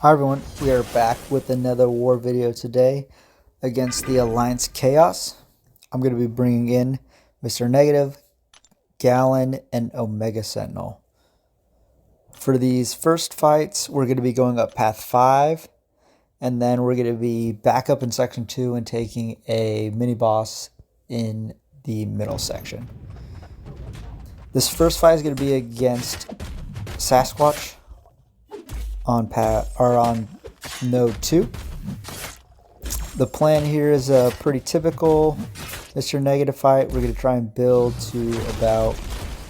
Hi everyone, we are back with another war video today against the Alliance Chaos. I'm going to be bringing in Mr. Negative, Galan, and Omega Sentinel. For these first fights, we're going to be going up Path 5, and then we're going to be back up in Section 2 and taking a mini-boss in the middle section. This first fight is going to be against Sasquatch on node 2. The plan here is a pretty typical Mr. Negative fight. We're going to try and build to about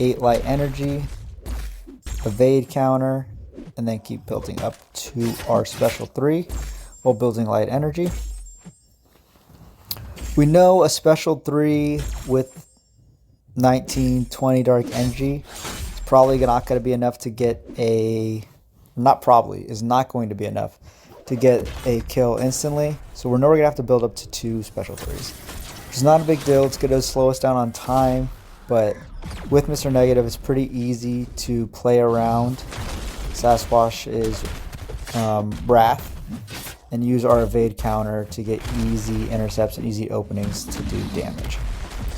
8 light energy, evade counter, and then keep building up to our special 3 while building light energy. We know a special 3 with 19-20 dark energy is probably not going to be enough to get is not going to be enough to get a kill instantly. So we're going to have to build up to 2 special 3s. It's not a big deal. It's going to slow us down on time, but with Mr. Negative, it's pretty easy to play around Sasquatch's Wrath and use our evade counter to get easy intercepts and easy openings to do damage.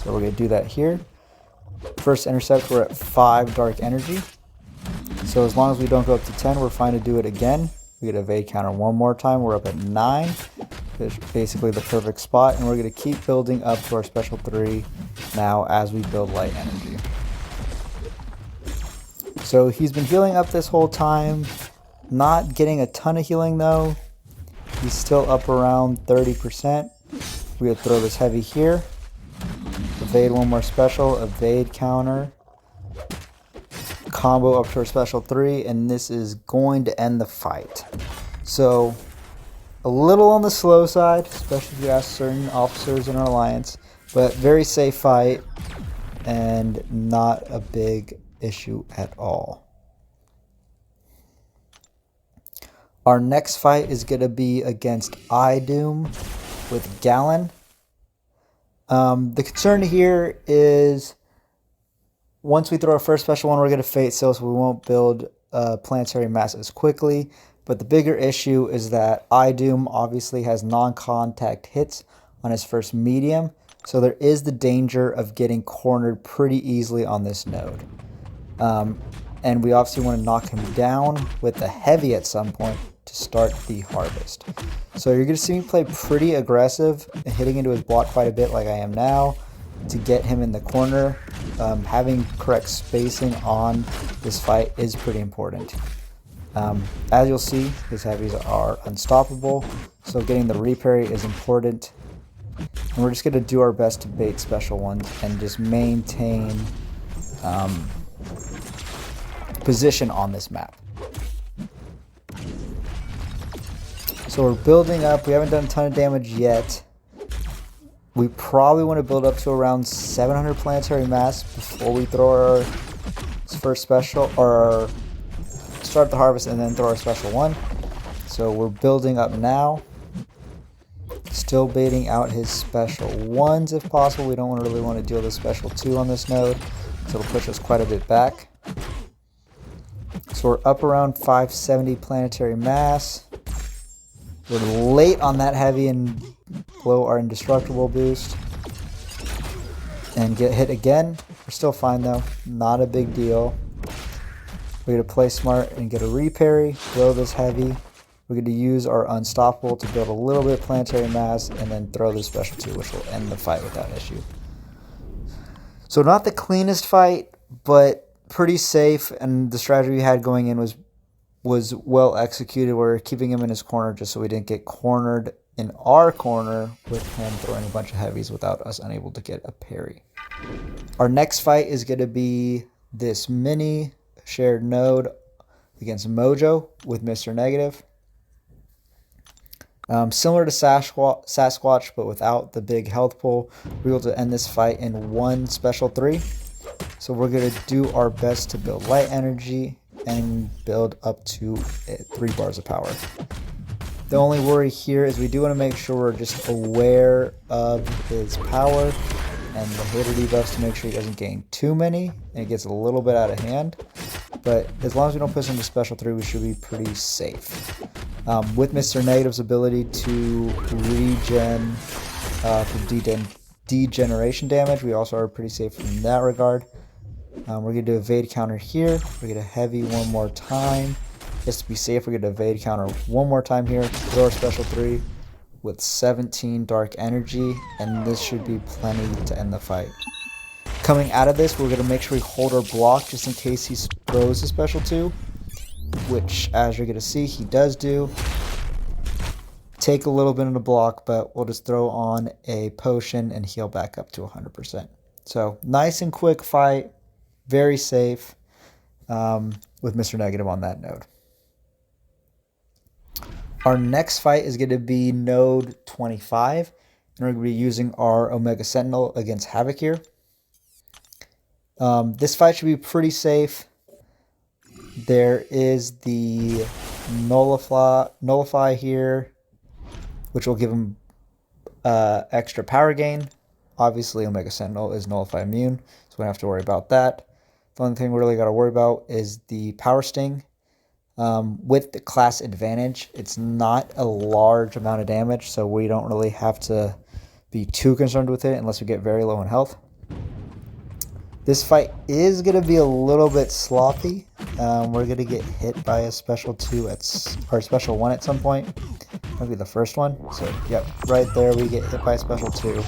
So we're going to do that here. First intercept, we're at 5 dark energy. So as long as we don't go up to 10, we're fine to do it again. We get evade counter one more time. We're up at 9. It's basically the perfect spot. And we're going to keep building up to our special 3 now as we build light energy. So he's been healing up this whole time. Not getting a ton of healing though. He's still up around 30%. We're going to throw this heavy here. Evade one more special. Evade counter. Combo up to our special 3, and this is going to end the fight. So a little on the slow side, especially if you ask certain officers in our alliance, but very safe fight and not a big issue at all. Our next fight is going to be against IDoo with Galan. The concern here is once we throw our first special one, we're going to fate seal, so we won't build planetary mass as quickly. But the bigger issue is that IDoo obviously has non-contact hits on his first medium, so there is the danger of getting cornered pretty easily on this node. And we obviously want to knock him down with a heavy at some point to start the harvest. So you're going to see me play pretty aggressive, hitting into his block quite a bit like I am now, to get him in the corner. Having correct spacing on this fight is pretty important. As you'll see, his heavies are unstoppable, so getting the reparry is important. And we're just going to do our best to bait special ones and just maintain position on this map. So we're building up. We haven't done a ton of damage yet. We probably want to build up to around 700 planetary mass before we throw our first special, or start the harvest and then throw our special 1. So we're building up now. Still baiting out his special 1s if possible. We don't really want to deal with a special 2 on this node, so it'll push us quite a bit back. So we're up around 570 planetary mass. We're late on that heavy and blow our indestructible boost and get hit again. We're still fine though, not a big deal. We're going to play smart and get a reparry, throw this heavy. We're going to use our unstoppable to build a little bit of planetary mass and then throw this special 2, which will end the fight without issue. So not the cleanest fight, but pretty safe, and the strategy we had going in was well executed. We're keeping him in his corner just so we didn't get cornered in our corner with him throwing a bunch of heavies without us unable to get a parry. Our next fight is going to be this mini shared node against Mojo with Mr. Negative. Similar to Sasquatch, but without the big health pull. We're able to end this fight in 1 special 3. So we're going to do our best to build light energy and build up to 3 bars of power. The only worry here is we do want to make sure we're just aware of his power and the hater debuffs to make sure he doesn't gain too many and it gets a little bit out of hand. But as long as we don't push him to special 3, we should be pretty safe. With Mr. Negative's ability to regen from degeneration damage, we also are pretty safe in that regard. We're going to do evade counter here. We're going to heavy one more time. Just to be safe, we're going to evade counter one more time here. Throw our special 3 with 17 dark energy, and this should be plenty to end the fight. Coming out of this, we're going to make sure we hold our block just in case he throws a special 2, which, as you're going to see, he does do. Take a little bit of the block, but we'll just throw on a potion and heal back up to 100%. So, nice and quick fight. Very safe with Mr. Negative on that node. Our next fight is going to be node 25. And we're going to be using our Omega Sentinel against Havok here. This fight should be pretty safe. There is the Nullify here, which will give him extra power gain. Obviously, Omega Sentinel is Nullify immune, so we don't have to worry about that. The only thing we really got to worry about is the Power Sting. With the class advantage, it's not a large amount of damage, so we don't really have to be too concerned with it unless we get very low in health. This fight is going to be a little bit sloppy. We're going to get hit by a special 2 or special 1 at some point. Maybe the first one. So, yep, right there we get hit by a special 2.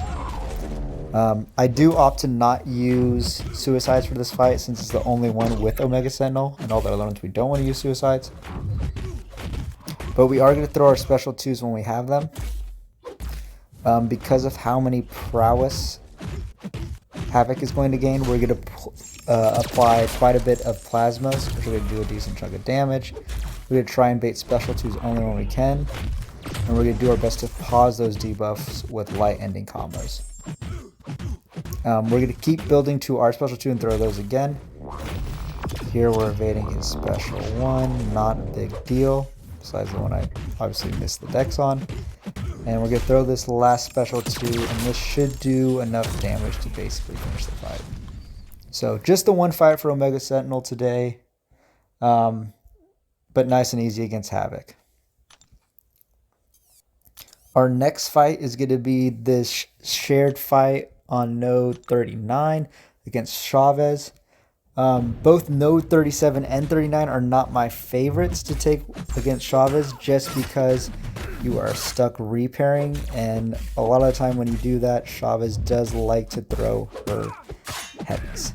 I do opt to not use suicides for this fight since it's the only one with Omega Sentinel, and all the other ones we don't want to use suicides. But we are going to throw our special 2s when we have them. Because of how many prowess Havok is going to gain, we're going to apply quite a bit of plasmas, which are going to do a decent chunk of damage. We're going to try and bait special 2s only when we can, and we're going to do our best to pause those debuffs with light ending combos. We're going to keep building to our special 2 and throw those again. Here we're evading his special 1, not a big deal, besides the one I obviously missed the dex on. And we're going to throw this last special 2, and this should do enough damage to basically finish the fight. So just the one fight for Omega Sentinel today, but nice and easy against Havok. Our next fight is going to be this shared fight on node 39 against Chavez. Both node 37 and 39 are not my favorites to take against Chavez just because you are stuck repairing, and a lot of the time when you do that, Chavez does like to throw her heavies.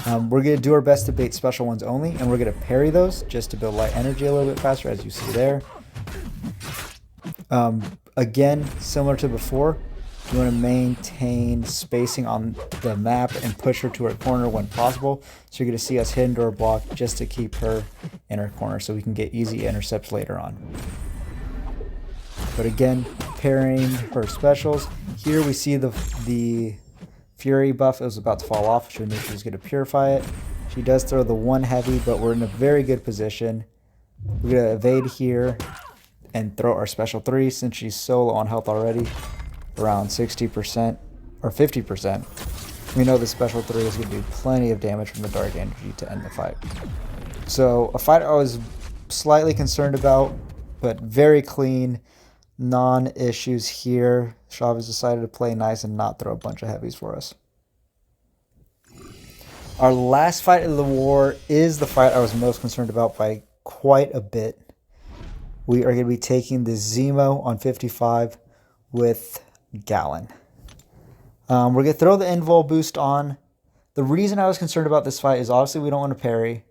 We're going to do our best to bait special ones only, and we're going to parry those just to build light energy a little bit faster, as you see there. Again, similar to before, you want to maintain spacing on the map and push her to her corner when possible. So you're going to see us hit into her block just to keep her in her corner so we can get easy intercepts later on. But again, parrying her specials. Here we see the Fury buff is about to fall off. She knew she was going to purify it. She does throw the 1 heavy, but we're in a very good position. We're going to evade here and throw our special 3 since she's so low on health already, around 60% or 50%. We know the special 3 is going to do plenty of damage from the dark energy to end the fight. So a fight I was slightly concerned about, but very clean, non-issues here. Chavez decided to play nice and not throw a bunch of heavies for us. Our last fight of the war is the fight I was most concerned about by quite a bit. We are going to be taking the Zemo on 55 with Galan. We're going to throw the invul boost on. The reason I was concerned about this fight is obviously we don't want to parry,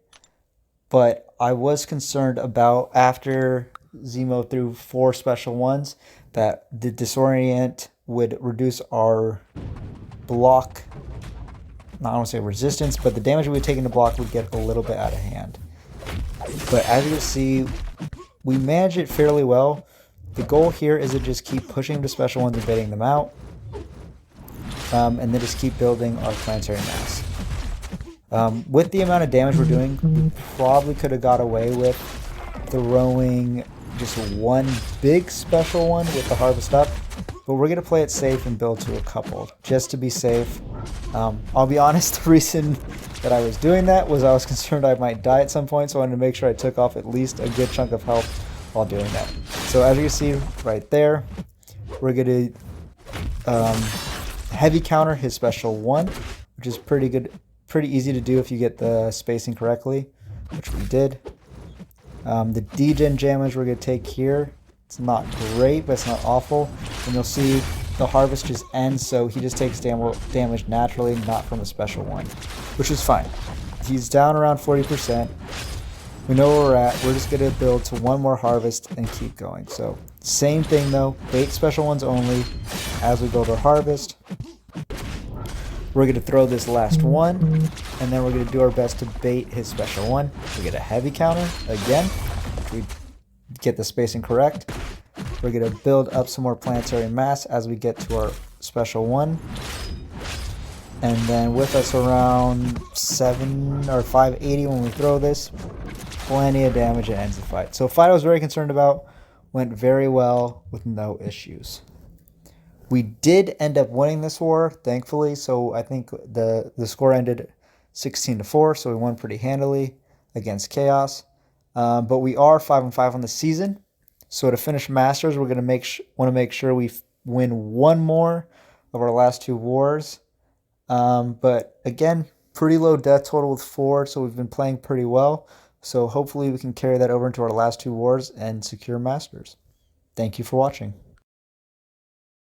but I was concerned about after Zemo threw 4 special 1s that the disorient would reduce our block, not I want to say resistance, but the damage we would take in the block would get a little bit out of hand. But as you can see, we manage it fairly well. The goal here is to just keep pushing the special 1s and baiting them out. And then just keep building our planetary mass. With the amount of damage we're doing, we probably could have got away with throwing just 1 big special 1 with the harvest up. But we're going to play it safe and build to a couple, just to be safe. I'll be honest, the reason that I was doing that was I was concerned I might die at some point, so I wanted to make sure I took off at least a good chunk of health while doing that. So as you can see right there, we're going to heavy counter his special 1, which is pretty good, pretty easy to do if you get the spacing correctly, which we did. The degen damage we're going to take here, it's not great, but it's not awful. And you'll see the harvest just ends, so he just takes damage naturally, not from a special 1, which is fine. He's down around 40%. We know where we're at. We're just going to build to 1 more harvest and keep going. So same thing though, bait special 1s only as we build our harvest. We're going to throw this last 1, and then we're going to do our best to bait his special 1. We get a heavy counter again. We get the spacing correct. We're going to build up some more planetary mass as we get to our special 1. And then with us around 7 or 580 when we throw this, plenty of damage and ends the fight. So fight I was very concerned about went very well with no issues. We did end up winning this war, thankfully. So I think the score ended 16-4, so we won pretty handily against Chaos. But we are 5-5 on the season. So to finish Masters, we're going to want to make sure we win 1 more of our last 2 wars. But again, pretty low death total with 4, so we've been playing pretty well. So hopefully we can carry that over into our last 2 wars and secure Masters. Thank you for watching.